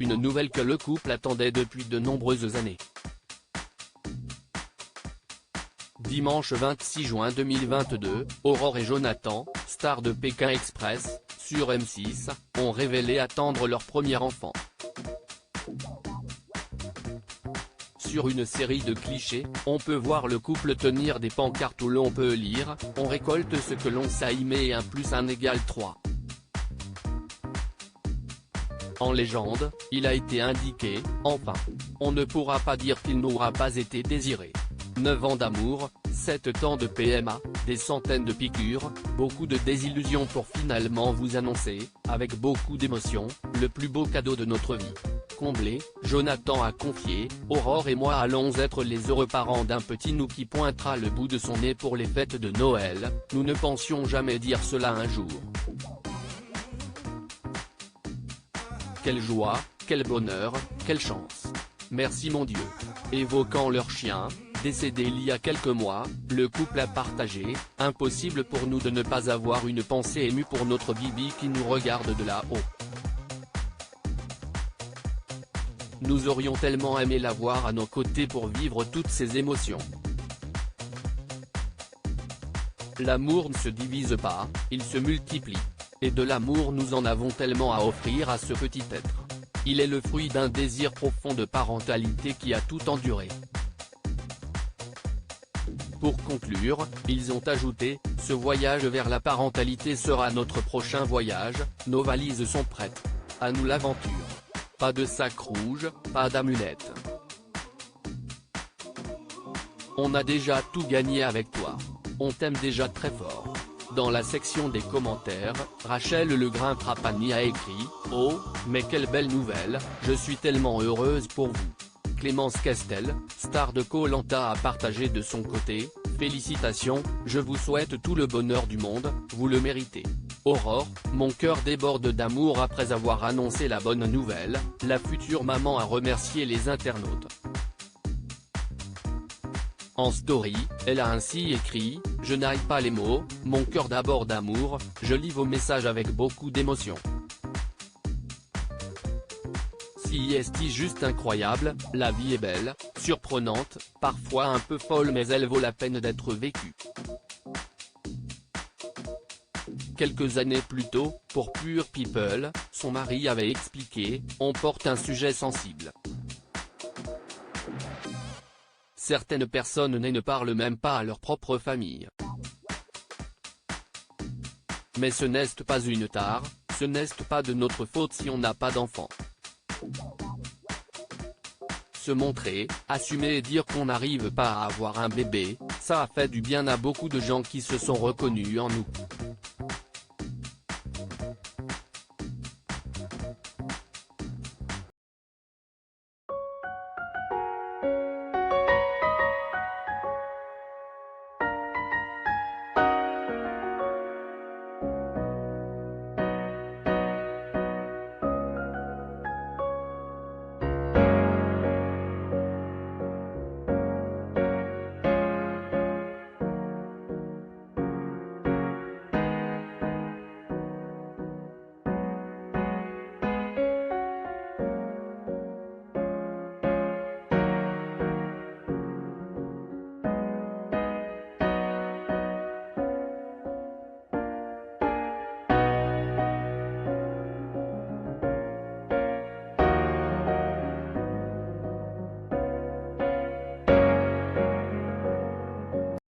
une nouvelle que le couple attendait depuis de nombreuses années. Dimanche 26 juin 2022, Aurore et Jonathan, stars de Pékin Express, sur M6, ont révélé attendre leur premier enfant. Sur une série de clichés, on peut voir le couple tenir des pancartes où l'on peut lire « On récolte ce que l'on sème et 1 + 1 = 3 ». En légende, il a été indiqué, enfin, on ne pourra pas dire qu'il n'aura pas été désiré. 9 ans d'amour, 7 ans de PMA, des centaines de piqûres, beaucoup de désillusions pour finalement vous annoncer, avec beaucoup d'émotion, le plus beau cadeau de notre vie. Comblé, Jonathan a confié, Aurore et moi allons être les heureux parents d'un petit nous qui pointera le bout de son nez pour les fêtes de Noël, nous ne pensions jamais dire cela un jour. Quelle joie, quel bonheur, quelle chance. Merci mon Dieu. Évoquant leur chien, décédé il y a quelques mois, le couple a partagé, impossible pour nous de ne pas avoir une pensée émue pour notre Bibi qui nous regarde de là-haut. Nous aurions tellement aimé l'avoir à nos côtés pour vivre toutes ces émotions. L'amour ne se divise pas, il se multiplie. Et de l'amour nous en avons tellement à offrir à ce petit être. Il est le fruit d'un désir profond de parentalité qui a tout enduré. Pour conclure, ils ont ajouté, ce voyage vers la parentalité sera notre prochain voyage, nos valises sont prêtes. À nous l'aventure. Pas de sac rouge, pas d'amulette. On a déjà tout gagné avec toi. On t'aime déjà très fort. Dans la section des commentaires, Rachel Legrin-Trapani a écrit « Oh, mais quelle belle nouvelle, je suis tellement heureuse pour vous ». Clémence Castel, star de Koh-Lanta a partagé de son côté « Félicitations, je vous souhaite tout le bonheur du monde, vous le méritez ». Aurore, mon cœur déborde d'amour après avoir annoncé la bonne nouvelle, la future maman a remercié les internautes. En story, elle a ainsi écrit « Je n'arrive pas les mots, mon cœur déborde d'amour, je lis vos messages avec beaucoup d'émotion. C'est juste incroyable, la vie est belle, surprenante, parfois un peu folle mais elle vaut la peine d'être vécue. » Quelques années plus tôt, pour Pure People, son mari avait expliqué « On porte un sujet sensible. Certaines personnes ne parlent même pas à leur propre famille. Mais ce n'est pas une tare, ce n'est pas de notre faute si on n'a pas d'enfant. Se montrer, assumer et dire qu'on n'arrive pas à avoir un bébé, ça a fait du bien à beaucoup de gens qui se sont reconnus en nous.